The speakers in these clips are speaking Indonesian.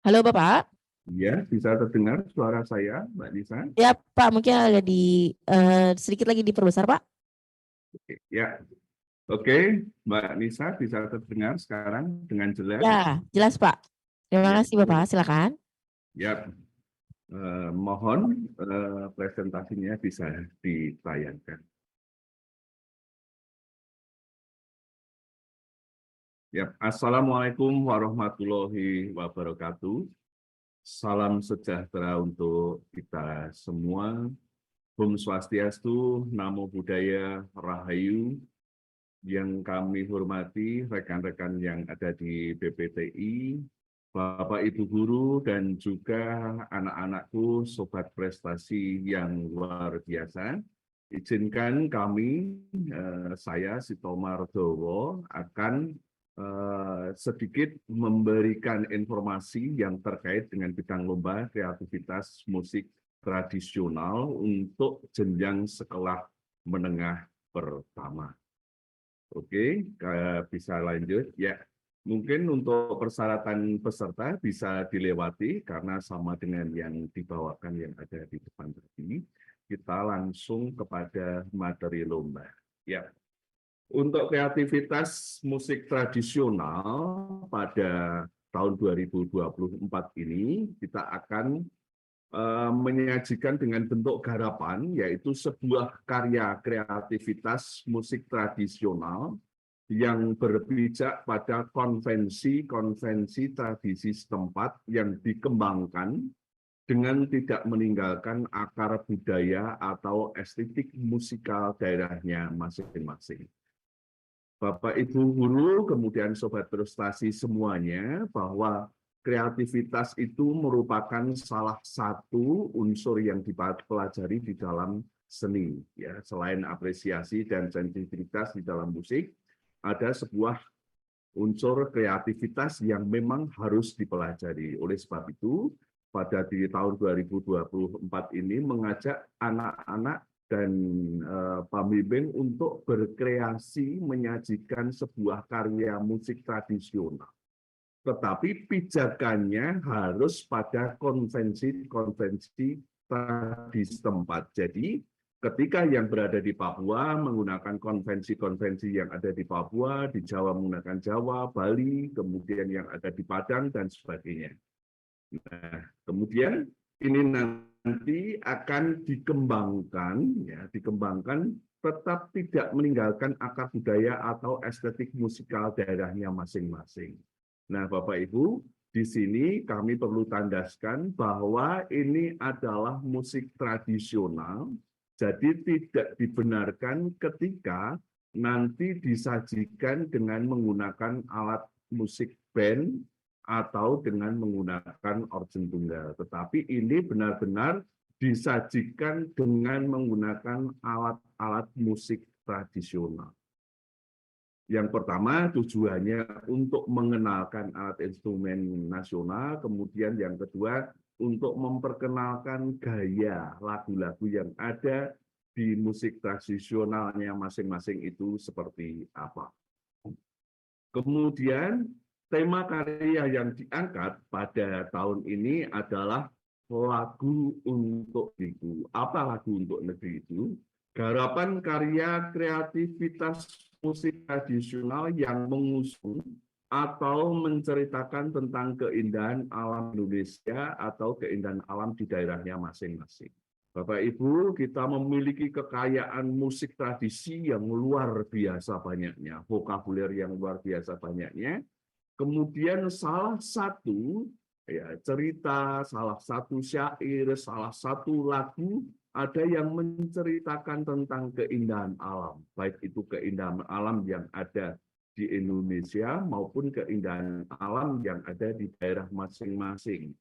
Halo Bapak. Ya, bisa terdengar suara saya, Mbak Nisa? Ya Pak, mungkin agak sedikit lagi diperbesar Pak. Oke, ya, oke, Mbak Nisa bisa terdengar sekarang dengan jelas? Ya, jelas Pak. Terima Ya, kasih Bapak, silakan. ya. Mohon presentasinya bisa ditayangkan. Ya, Assalamualaikum warahmatullahi wabarakatuh. Salam sejahtera untuk kita semua. Om Swastiastu, Namo Buddhaya, Rahayu. Yang kami hormati rekan-rekan yang ada di BPTI, Bapak Ibu Guru, dan juga anak-anakku, sobat prestasi yang luar biasa. Izinkan kami, saya Sitomar Dowo, akan sedikit memberikan informasi yang terkait dengan bidang lomba kreativitas musik tradisional untuk jenjang sekolah menengah pertama. Oke, bisa lanjut. Ya, mungkin untuk persyaratan peserta bisa dilewati karena sama dengan yang dibawakan yang ada di depan tadi. Kita langsung kepada materi lomba. Ya, untuk kreativitas musik tradisional pada tahun 2024 ini kita akan menyajikan dengan bentuk garapan, yaitu sebuah karya kreativitas musik tradisional yang berpijak pada konvensi-konvensi tradisi setempat yang dikembangkan dengan tidak meninggalkan akar budaya atau estetik musikal daerahnya masing-masing. Bapak, Ibu Guru, kemudian Sobat Prestasi semuanya, bahwa kreativitas itu merupakan salah satu unsur yang dipelajari di dalam seni. Ya, selain apresiasi dan sensitivitas di dalam musik, ada sebuah unsur kreativitas yang memang harus dipelajari. Oleh sebab itu, pada di tahun 2024 ini mengajak anak-anak dan pembimbing untuk berkreasi menyajikan sebuah karya musik tradisional. Tetapi pijakannya harus pada konvensi-konvensi tradisi setempat. Jadi ketika yang berada di Papua menggunakan konvensi-konvensi yang ada di Papua, di Jawa menggunakan Jawa, Bali, kemudian yang ada di Padang, dan sebagainya. Nah, kemudian ini nanti akan dikembangkan, ya, dikembangkan tetap tidak meninggalkan akar budaya atau estetik musikal daerahnya masing-masing. Nah, Bapak Ibu, di sini kami perlu tandaskan bahwa ini adalah musik tradisional, jadi tidak dibenarkan ketika nanti disajikan dengan menggunakan alat musik band atau dengan menggunakan organ tunggal. Tetapi ini benar-benar disajikan dengan menggunakan alat-alat musik tradisional. Yang pertama tujuannya untuk mengenalkan alat instrumen nasional, kemudian yang kedua untuk memperkenalkan gaya lagu-lagu yang ada di musik tradisionalnya masing-masing itu seperti apa. Kemudian tema karya yang diangkat pada tahun ini adalah lagu untuk negeri. Apa lagu untuk negeri itu? Garapan karya kreativitas musik tradisional yang mengusung atau menceritakan tentang keindahan alam Indonesia atau keindahan alam di daerahnya masing-masing. Bapak Ibu, kita memiliki kekayaan musik tradisi yang luar biasa banyaknya, vokabuler yang luar biasa banyaknya. Kemudian salah satu ya, cerita, salah satu syair, salah satu lagu ada yang menceritakan tentang keindahan alam, baik itu keindahan alam yang ada di Indonesia maupun keindahan alam yang ada di daerah masing-masing.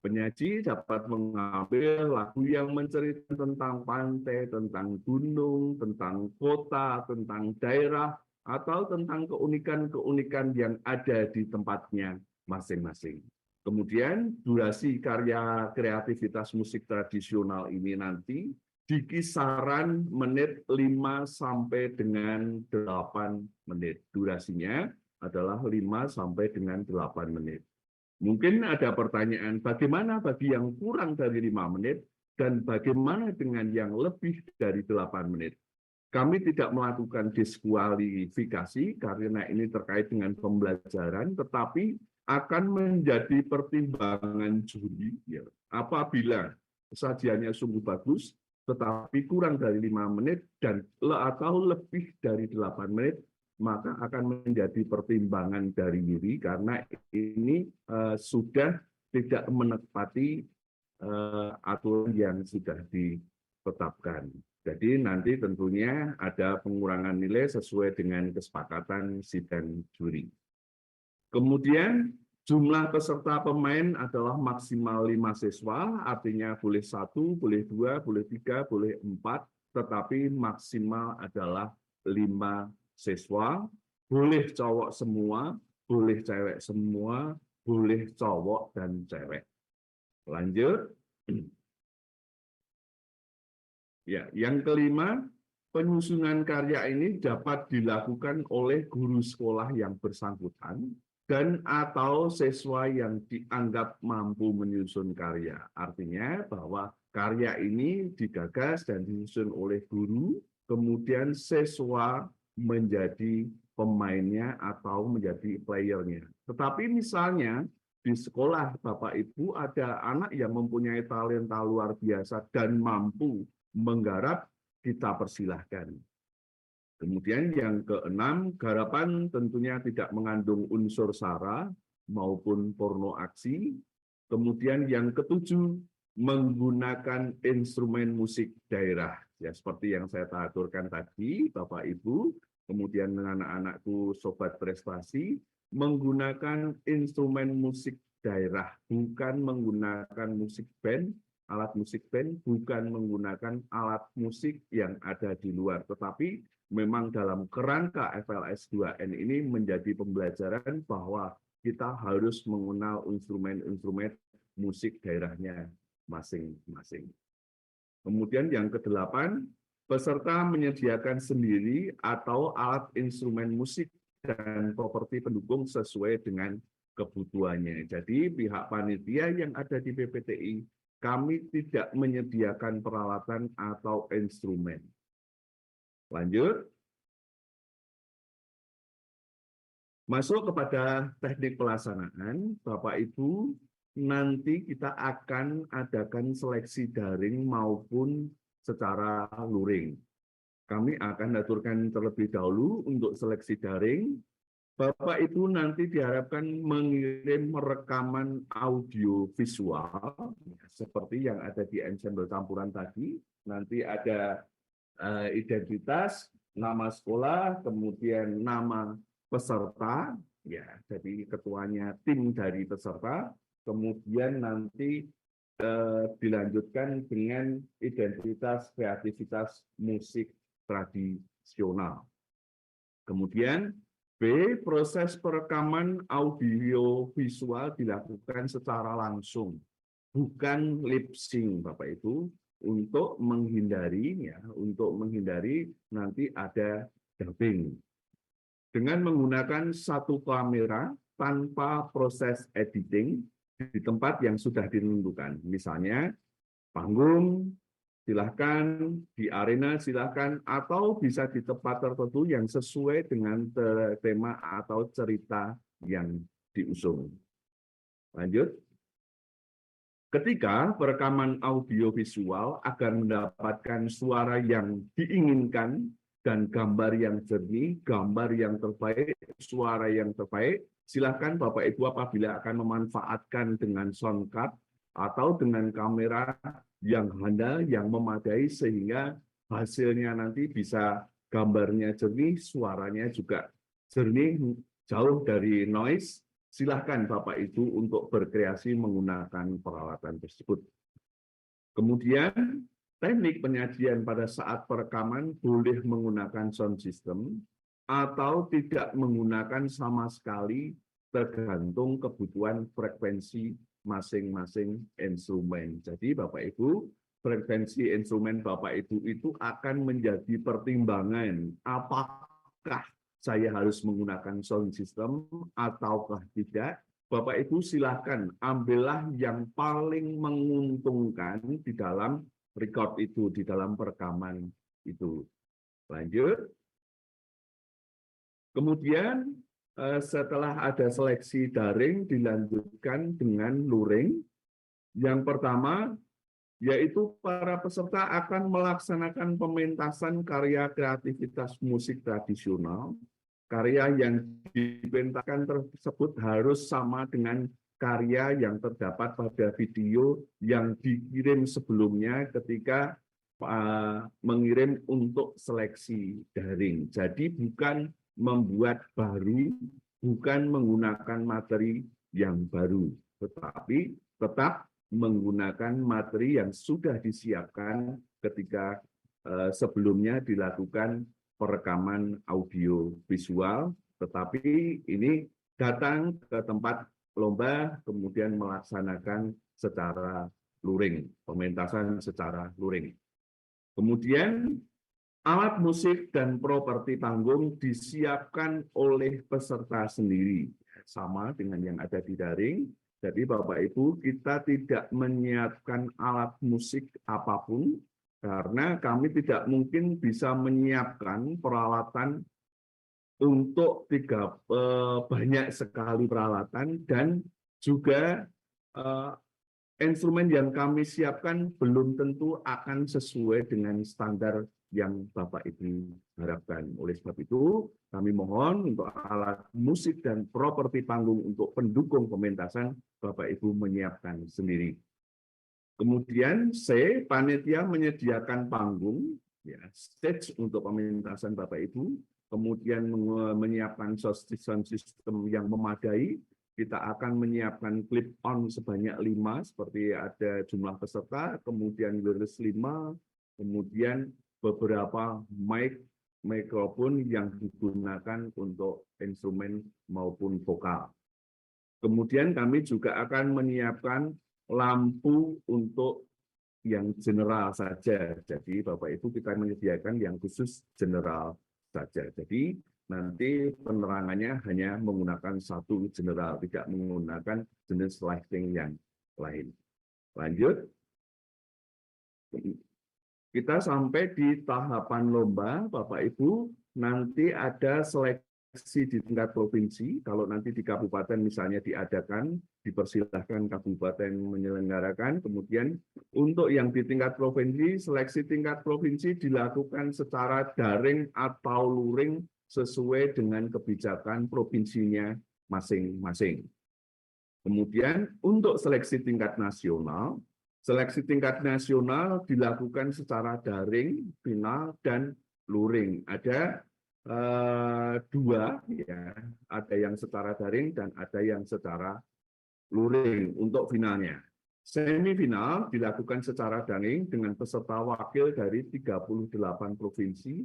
Penyaji dapat mengambil lagu yang menceritakan tentang pantai, tentang gunung, tentang kota, tentang daerah, atau tentang keunikan-keunikan yang ada di tempatnya masing-masing. Kemudian durasi karya kreativitas musik tradisional ini nanti di kisaran menit 5 sampai dengan 8 menit. Durasinya adalah 5 sampai dengan 8 menit. Mungkin ada pertanyaan, bagaimana bagi yang kurang dari 5 menit dan bagaimana dengan yang lebih dari 8 menit? Kami tidak melakukan diskualifikasi karena ini terkait dengan pembelajaran, tetapi akan menjadi pertimbangan juri ya, apabila sajiannya sungguh bagus, tetapi kurang dari 5 menit dan atau lebih dari 8 menit, maka akan menjadi pertimbangan dari juri karena ini sudah tidak menepati aturan yang sudah ditetapkan. Jadi nanti tentunya ada pengurangan nilai sesuai dengan kesepakatan sidang juri. Kemudian jumlah peserta pemain adalah maksimal 5 siswa, artinya boleh 1, boleh 2, boleh 3, boleh 4, tetapi maksimal adalah 5 siswa, boleh cowok semua, boleh cewek semua, boleh cowok dan cewek. Lanjut. Ya, yang kelima, penyusunan karya ini dapat dilakukan oleh guru sekolah yang bersangkutan dan atau siswa yang dianggap mampu menyusun karya. Artinya bahwa karya ini digagas dan disusun oleh guru, kemudian siswa menjadi pemainnya atau menjadi playernya. Tetapi misalnya di sekolah Bapak Ibu ada anak yang mempunyai talenta luar biasa dan mampu menggarap, kita persilahkan. Kemudian yang keenam, garapan tentunya tidak mengandung unsur sara maupun porno aksi. Kemudian yang ketujuh, menggunakan instrumen musik daerah. Ya, seperti yang saya aturkan tadi, Bapak Ibu, kemudian dengan anak-anakku sobat prestasi, menggunakan instrumen musik daerah, bukan menggunakan musik band, alat musik band, bukan menggunakan alat musik yang ada di luar, tetapi memang dalam kerangka FLS 2N ini menjadi pembelajaran bahwa kita harus mengenal instrumen-instrumen musik daerahnya masing-masing. Kemudian yang kedelapan, peserta menyediakan sendiri atau alat instrumen musik dan properti pendukung sesuai dengan kebutuhannya. Jadi pihak panitia yang ada di PPTI, kami tidak menyediakan peralatan atau instrumen. Lanjut. Masuk kepada teknik pelaksanaan, Bapak Ibu, nanti kita akan adakan seleksi daring maupun secara luring. Kami akan aturkan terlebih dahulu untuk seleksi daring. Bapak Ibu nanti diharapkan mengirim rekaman audio visual seperti yang ada di ensemble campuran tadi. Nanti ada identitas, nama sekolah, kemudian nama peserta, ya, jadi ketuanya tim dari peserta, kemudian nanti dilanjutkan dengan identitas kreativitas musik tradisional. Kemudian B, proses perekaman audio visual dilakukan secara langsung, bukan lip sync, Bapak Ibu, untuk menghindari nanti ada dubbing. Dengan menggunakan satu kamera tanpa proses editing di tempat yang sudah ditentukan. Misalnya panggung, silahkan, di arena silahkan, atau bisa di tempat tertentu yang sesuai dengan tema atau cerita yang diusung. Lanjut. Ketika perekaman audiovisual agar mendapatkan suara yang diinginkan dan gambar yang jernih, gambar yang terbaik, suara yang terbaik, silakan Bapak Ibu apabila akan memanfaatkan dengan sound card atau dengan kamera yang handal, yang memadai sehingga hasilnya nanti bisa gambarnya jernih, suaranya juga jernih, jauh dari noise. Silahkan Bapak Ibu untuk berkreasi menggunakan peralatan tersebut. Kemudian teknik penyajian pada saat perekaman boleh menggunakan sound system atau tidak menggunakan sama sekali tergantung kebutuhan frekuensi masing-masing instrumen. Jadi Bapak Ibu, frekuensi instrumen Bapak Ibu itu akan menjadi pertimbangan apakah saya harus menggunakan sound system ataukah tidak, Bapak Ibu silahkan ambillah yang paling menguntungkan di dalam record itu, di dalam perekaman itu. Lanjut. Kemudian setelah ada seleksi daring dilanjutkan dengan luring. Yang pertama yaitu para peserta akan melaksanakan pementasan karya kreativitas musik tradisional. Karya yang dipentaskan tersebut harus sama dengan karya yang terdapat pada video yang dikirim sebelumnya ketika mengirim untuk seleksi daring. Jadi bukan membuat baru, bukan menggunakan materi yang baru, tetapi tetap menggunakan materi yang sudah disiapkan ketika sebelumnya dilakukan perekaman audio visual, tetapi ini datang ke tempat lomba kemudian melaksanakan secara luring, pementasan secara luring. Kemudian alat musik dan properti panggung disiapkan oleh peserta sendiri, sama dengan yang ada di daring. Jadi Bapak Ibu, kita tidak menyiapkan alat musik apapun, karena kami tidak mungkin bisa menyiapkan peralatan untuk banyak sekali peralatan, dan juga instrumen yang kami siapkan belum tentu akan sesuai dengan standar yang Bapak Ibu harapkan. Oleh sebab itu, kami mohon untuk alat musik dan properti panggung untuk pendukung pementasan, Bapak Ibu menyiapkan sendiri. Kemudian C, panitia menyediakan panggung, ya, stage untuk pementasan Bapak Ibu, kemudian menyiapkan sound system yang memadai. Kita akan menyiapkan clip on sebanyak 5, seperti ada jumlah peserta, kemudian wireless 5, kemudian beberapa mikrofon yang digunakan untuk instrumen maupun vokal. Kemudian kami juga akan menyiapkan lampu untuk yang general saja. Jadi Bapak Ibu kita menyediakan yang khusus general saja. Jadi nanti penerangannya hanya menggunakan satu general, tidak menggunakan jenis lighting yang lain. Lanjut. Kita sampai di tahapan lomba, Bapak Ibu, nanti ada seleksi di tingkat provinsi. Kalau nanti di kabupaten misalnya diadakan, dipersilahkan kabupaten menyelenggarakan. Kemudian untuk yang di tingkat provinsi, seleksi tingkat provinsi dilakukan secara daring atau luring sesuai dengan kebijakan provinsinya masing-masing. Kemudian untuk seleksi tingkat nasional dilakukan secara daring, final, dan luring. Ada dua, ya, ada yang secara daring dan ada yang secara luring untuk finalnya. Semifinal dilakukan secara daring dengan peserta wakil dari 38 provinsi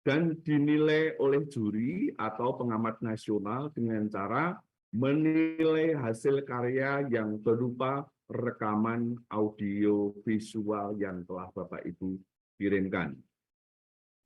dan dinilai oleh juri atau pengamat nasional dengan cara menilai hasil karya yang berupa rekaman audio visual yang telah Bapak Ibu kirimkan.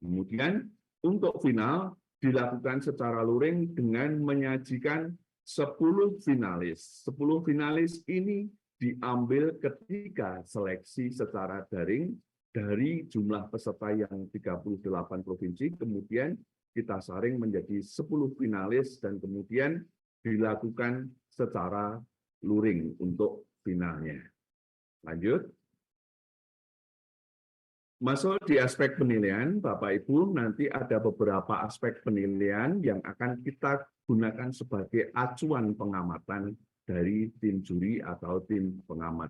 Kemudian untuk final dilakukan secara luring dengan menyajikan 10 finalis. 10 finalis ini diambil ketika seleksi secara daring dari jumlah peserta yang 38 provinsi, kemudian kita saring menjadi 10 finalis dan kemudian dilakukan secara luring untuk finalnya. Lanjut. Masuk di aspek penilaian, Bapak Ibu, nanti ada beberapa aspek penilaian yang akan kita gunakan sebagai acuan pengamatan dari tim juri atau tim pengamat.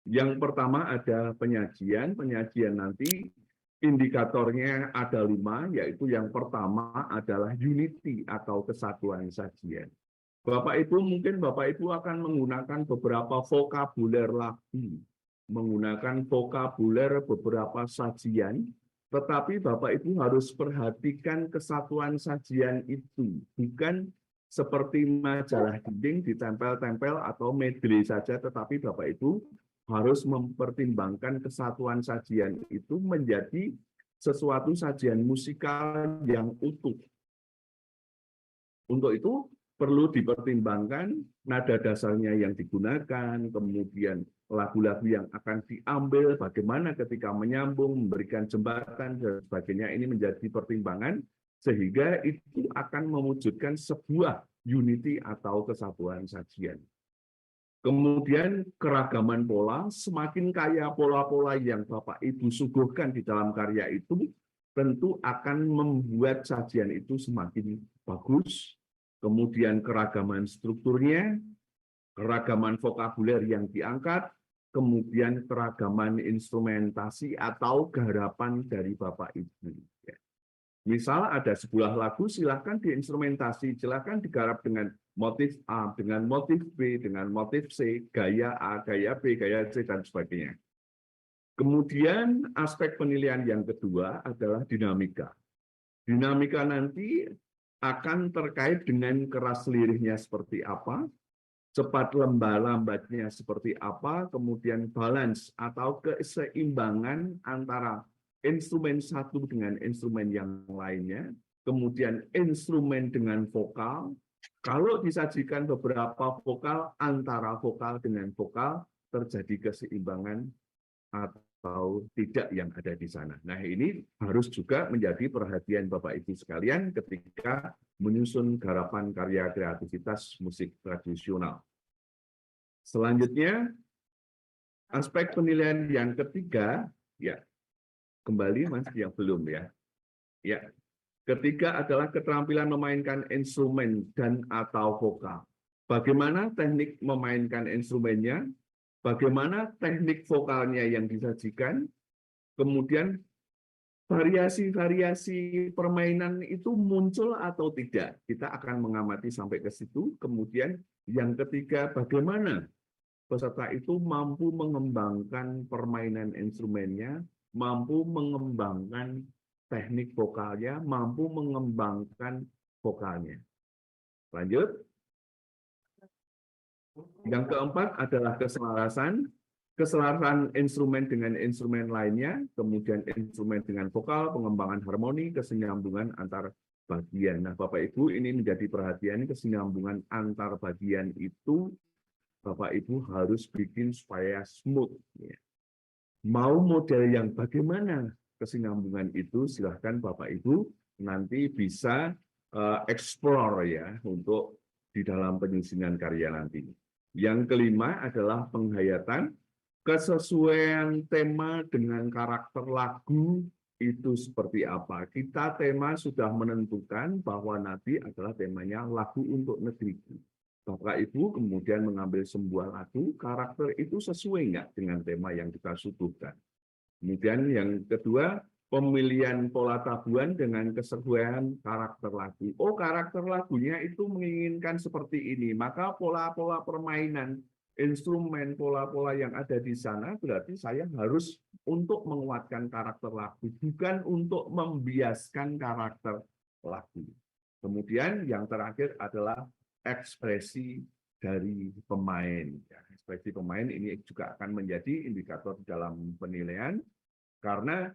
Yang pertama ada penyajian. Penyajian nanti indikatornya ada 5, yaitu yang pertama adalah unity atau kesatuan sajian. Bapak Ibu, mungkin Bapak Ibu akan menggunakan beberapa vokabuler lagu, menggunakan vokabuler beberapa sajian, tetapi Bapak Ibu harus perhatikan kesatuan sajian itu, bukan seperti majalah dinding ditempel-tempel atau medley saja, tetapi Bapak Ibu harus mempertimbangkan kesatuan sajian itu menjadi sesuatu sajian musikal yang utuh. Untuk itu, perlu dipertimbangkan nada dasarnya yang digunakan, kemudian lagu-lagu yang akan diambil, bagaimana ketika menyambung, memberikan jembatan, dan sebagainya. Ini menjadi pertimbangan, sehingga itu akan mewujudkan sebuah unity atau kesatuan sajian. Kemudian keragaman pola, semakin kaya pola-pola yang Bapak Ibu suguhkan di dalam karya itu, tentu akan membuat sajian itu semakin bagus. Kemudian keragaman strukturnya, keragaman vokabuler yang diangkat, kemudian keragaman instrumentasi atau garapan dari Bapak Ibu. Misal ada sebuah lagu, silakan diinstrumentasi, silakan digarap dengan motif A, dengan motif B, dengan motif C, gaya A, gaya B, gaya C, dan sebagainya. Kemudian aspek penilaian yang kedua adalah dinamika. Dinamika nanti akan terkait dengan keras lirihnya seperti apa, cepat lambatnya seperti apa, kemudian balance atau keseimbangan antara instrumen satu dengan instrumen yang lainnya, kemudian instrumen dengan vokal. Kalau disajikan beberapa vokal, antara vokal dengan vokal terjadi keseimbangan atau tidak yang ada di sana. Nah, ini harus juga menjadi perhatian Bapak Ibu sekalian ketika menyusun garapan karya kreativitas musik tradisional. Selanjutnya, aspek penilaian yang ketiga, ya, kembali Mas yang belum ya. Ya. Ketiga adalah keterampilan memainkan instrumen dan atau vokal. Bagaimana teknik memainkan instrumennya, bagaimana teknik vokalnya yang disajikan, kemudian variasi-variasi permainan itu muncul atau tidak. Kita akan mengamati sampai ke situ. Kemudian yang ketiga, bagaimana peserta itu mampu mengembangkan permainan instrumennya, mampu mengembangkan teknik vokalnya, mampu mengembangkan vokalnya. Lanjut. Yang keempat adalah keselarasan. Keselarasan instrumen dengan instrumen lainnya, kemudian instrumen dengan vokal, pengembangan harmoni, kesinambungan antar bagian. Nah, Bapak Ibu, ini menjadi perhatian, kesinambungan antar bagian itu Bapak Ibu harus bikin supaya smooth. Mau model yang bagaimana kesinambungan itu, silahkan Bapak Ibu nanti bisa explore ya untuk di dalam penyusunan karya nanti. Yang kelima adalah penghayatan, kesesuaian tema dengan karakter lagu itu seperti apa. Kita tema sudah menentukan bahwa nanti adalah temanya lagu untuk negeriku. Bapak Ibu kemudian mengambil sebuah lagu, karakter itu sesuai nggak dengan tema yang kita suguhkan. Kemudian yang kedua, pemilihan pola tabuhan dengan kesesuaian karakter lagu. Oh, karakter lagunya itu menginginkan seperti ini, maka pola-pola permainan, instrumen, pola-pola yang ada di sana berarti saya harus untuk menguatkan karakter lagu, bukan untuk membiaskan karakter lagu. Kemudian yang terakhir adalah ekspresi dari pemain. Ekspresi pemain ini juga akan menjadi indikator dalam penilaian, karena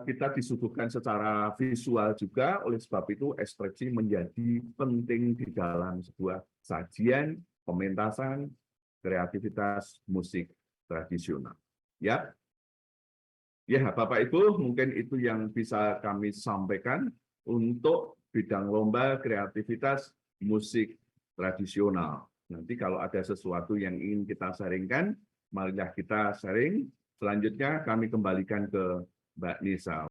kita disuguhkan secara visual juga, oleh sebab itu ekspresi menjadi penting di dalam sebuah sajian, pementasan, kreativitas musik tradisional. Ya, Bapak Ibu, mungkin itu yang bisa kami sampaikan untuk bidang lomba kreativitas musik tradisional. Nanti kalau ada sesuatu yang ingin kita sharingkan, marilah kita sharing. Selanjutnya kami kembalikan ke Mbak Nisa.